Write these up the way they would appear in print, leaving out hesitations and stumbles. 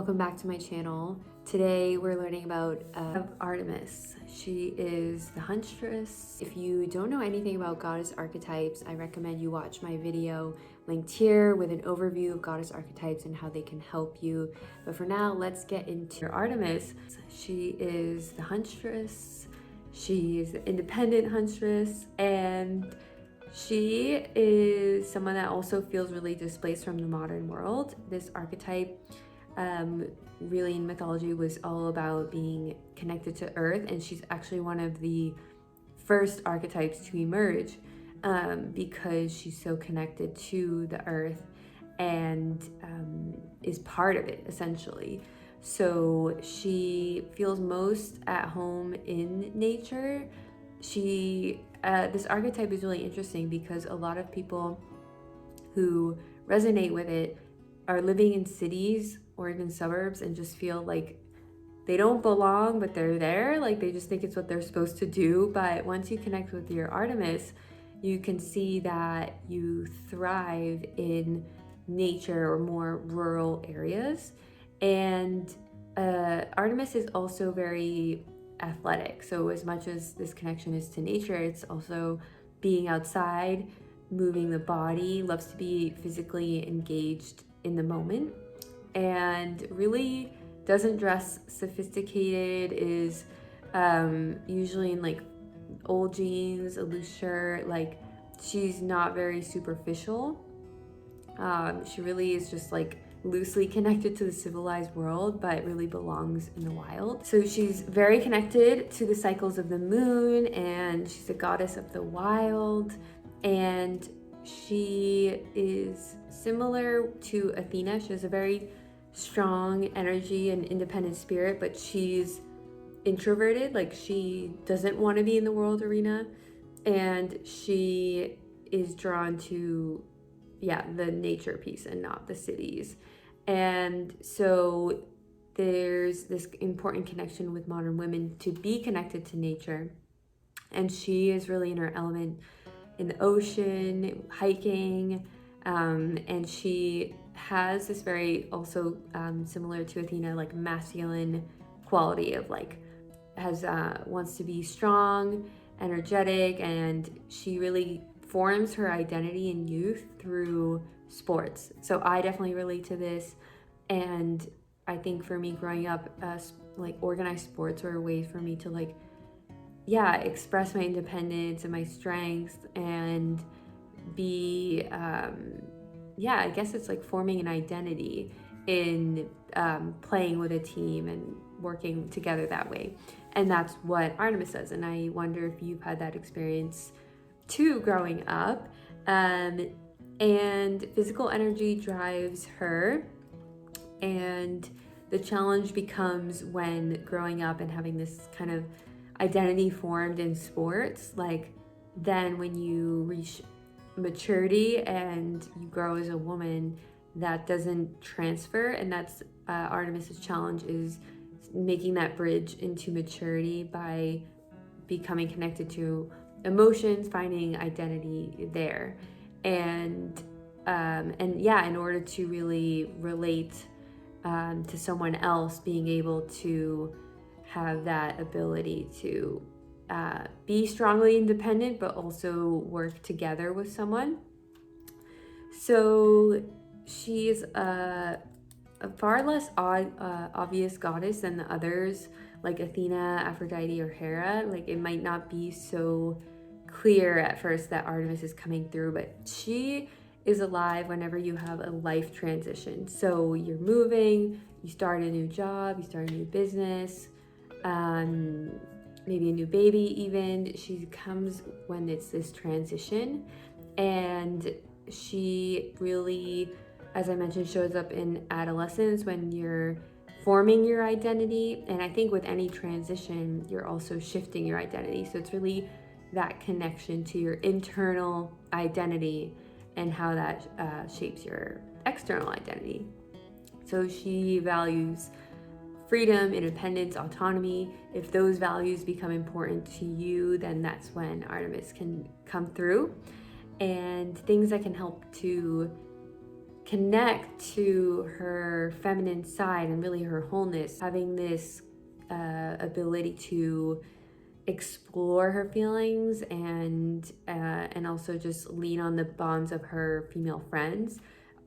Welcome back to my channel. Today we're learning about Artemis. She is the huntress. If you don't know anything about goddess archetypes, I recommend you watch my video linked here with an overview of goddess archetypes and how they can help you. But for now, let's get into Artemis. She is the huntress. She's the independent huntress, and she is someone that also feels really displaced from the modern world. This archetype really in mythology was all about being connected to earth, and she's actually one of the first archetypes to emerge because she's so connected to the earth and is part of it essentially. So she feels most at home in nature. This archetype is really interesting because a lot of people who resonate with it are living in cities or even suburbs and just feel like they don't belong, but they're there. Like they just think it's what they're supposed to do. But once you connect with your Artemis, you can see that you thrive in nature or more rural areas. And Artemis is also very athletic. So as much as this connection is to nature, it's also being outside, moving the body, loves to be physically engaged in the moment, and really doesn't dress sophisticated, is usually in like old jeans, a loose shirt. Like she's not very superficial. She really is just like loosely connected to the civilized world, but really belongs in the wild. So she's very connected to the cycles of the moon, and she's a goddess of the wild, and she is similar to Athena. She has a very strong energy and independent spirit, but she's introverted. Like she doesn't want to be in the world arena, and she is drawn to the nature piece and not the cities. And so there's this important connection with modern women to be connected to nature, and she is really in her element in the ocean, hiking, and she has this very also similar to Athena, like masculine quality of like wants to be strong, energetic, and she really forms her identity in youth through sports. So I definitely relate to this, and I think for me growing up, like organized sports were a way for me to like express my independence and my strengths and be I guess it's like forming an identity in playing with a team and working together that way. And that's what Artemis does, and I wonder if you've had that experience too growing up. And physical energy drives her, and the challenge becomes when growing up and having this kind of identity formed in sports, like then when you reach maturity and you grow as a woman, that doesn't transfer. And that's Artemis's challenge, is making that bridge into maturity by becoming connected to emotions, finding identity there, and in order to really relate to someone else, being able to have that ability to be strongly independent but also work together with someone. So she's a far less obvious goddess than the others, like Athena, Aphrodite, or Hera. Like it might not be so clear at first that Artemis is coming through, but she is alive whenever you have a life transition. So you're moving, you start a new job, you start a new business, maybe a new baby even. She comes when it's this transition, and she really, as I mentioned, shows up in adolescence when you're forming your identity. And I think with any transition, you're also shifting your identity. So it's really that connection to your internal identity and how that shapes your external identity. So she values freedom, independence, autonomy. If those values become important to you, then that's when Artemis can come through. And things that can help to connect to her feminine side and really her wholeness, having this ability to explore her feelings and also just lean on the bonds of her female friends.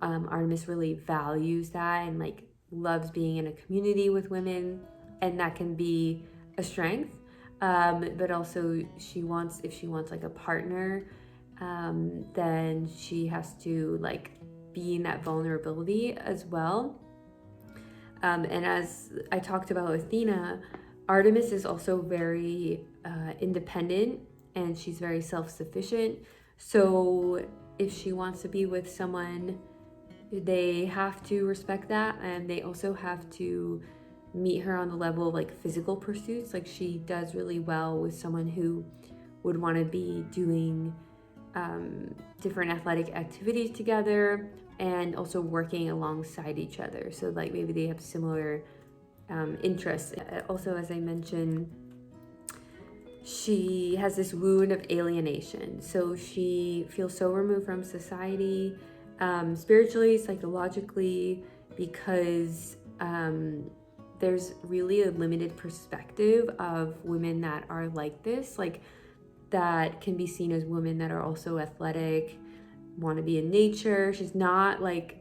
Artemis really values that and like loves being in a community with women, and that can be a strength. But also if she wants like a partner, then she has to like be in that vulnerability as well. And as I talked about Athena, Artemis is also very independent, and she's very self-sufficient. So if she wants to be with someone, they have to respect that, and they also have to meet her on the level of like physical pursuits. Like she does really well with someone who would want to be doing different athletic activities together and also working alongside each other. So like maybe they have similar interests. Also, as I mentioned, she has this wound of alienation. So she feels so removed from society, spiritually, psychologically, because there's really a limited perspective of women that are like this, like that can be seen as women that are also athletic, want to be in nature. She's not like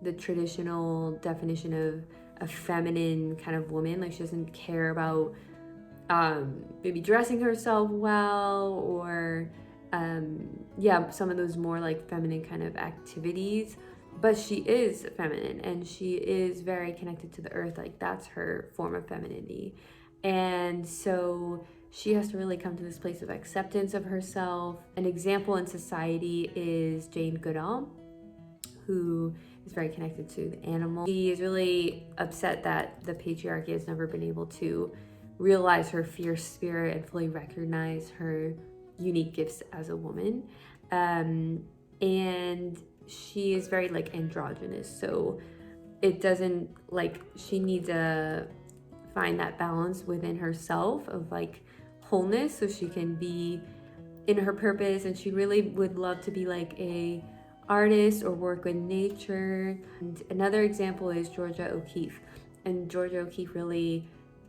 the traditional definition of a feminine kind of woman. Like she doesn't care about maybe dressing herself well or some of those more like feminine kind of activities. But she is feminine and she is very connected to the earth. Like that's her form of femininity. And so she has to really come to this place of acceptance of herself. An example in society is Jane Goodall, who is very connected to the animal. She is really upset that the patriarchy has never been able to realize her fierce spirit and fully recognize her unique gifts as a woman. And she is very like androgynous, so it doesn't like, she needs to find that balance within herself of like wholeness so she can be in her purpose. And she really would love to be like a artist or work with nature. And another example is Georgia O'Keeffe, and Georgia O'Keeffe really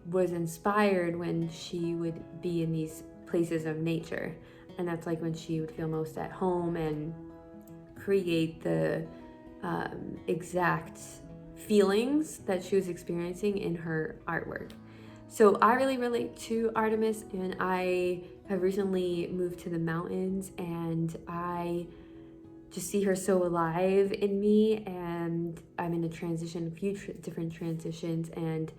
was inspired when she would be in these places of nature, and that's like when she would feel most at home and create the exact feelings that she was experiencing in her artwork. So I really relate to Artemis, and I have recently moved to the mountains, and I just see her so alive in me, and I'm in a transition, a few different transitions, and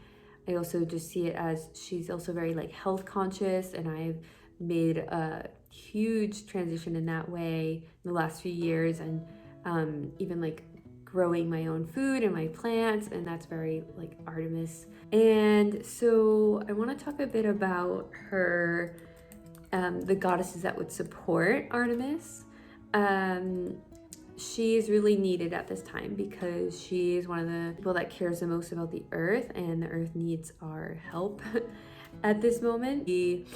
I also just see it as she's also very like health conscious, and I've made a huge transition in that way in the last few years, and even like growing my own food and my plants, and that's very like Artemis. And so I want to talk a bit about her, the goddesses that would support Artemis. She is really needed at this time because she is one of the people that cares the most about the earth, and the earth needs our help at this moment. She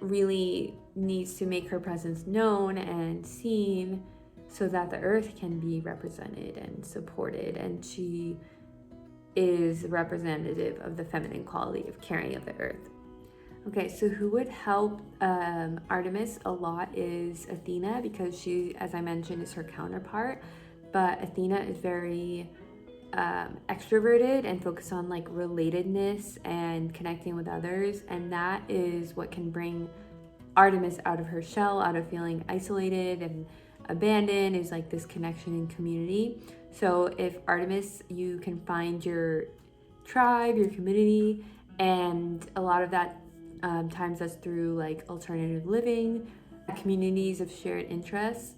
really needs to make her presence known and seen so that the earth can be represented and supported, and she is representative of the feminine quality of caring of the earth. Okay, so who would help Artemis a lot is Athena, because she, as I mentioned, is her counterpart. But Athena is very extroverted and focused on like relatedness and connecting with others, and that is what can bring Artemis out of her shell, out of feeling isolated and abandoned, is like this connection and community. So if Artemis, you can find your tribe, your community, and a lot of that times that's through like alternative living, communities of shared interests,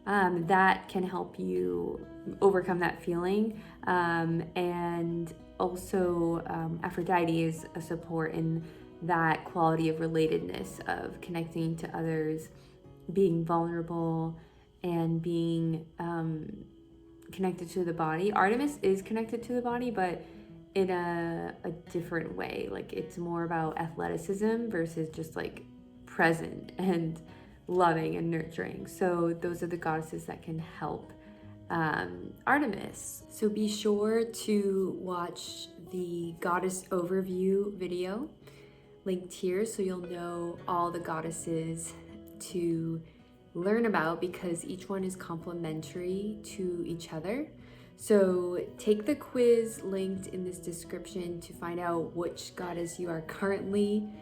that can help you overcome that feeling. And also Aphrodite is a support in that quality of relatedness, of connecting to others, being vulnerable, and being connected to the body. Artemis is connected to the body, but in a different way. Like it's more about athleticism versus just like present and loving and nurturing. So those are the goddesses that can help Artemis. So be sure to watch the goddess overview video linked here so you'll know all the goddesses to learn about, because each one is complementary to each other. So take the quiz linked in this description to find out which goddess you are currently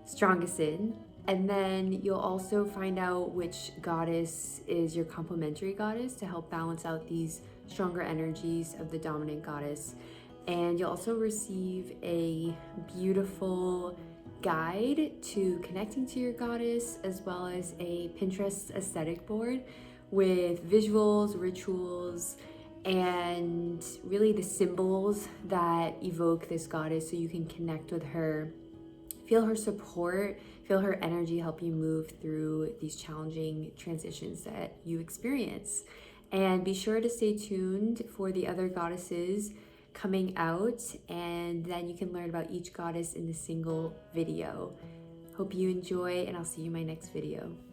strongest in, and then you'll also find out which goddess is your complementary goddess to help balance out these stronger energies of the dominant goddess. And you'll also receive a beautiful guide to connecting to your goddess, as well as a Pinterest aesthetic board with visuals, rituals, and really the symbols that evoke this goddess, so you can connect with her, feel her support, feel her energy help you move through these challenging transitions that you experience. And be sure to stay tuned for the other goddesses coming out, and then you can learn about each goddess in a single video. Hope you enjoy, and I'll see you in my next video.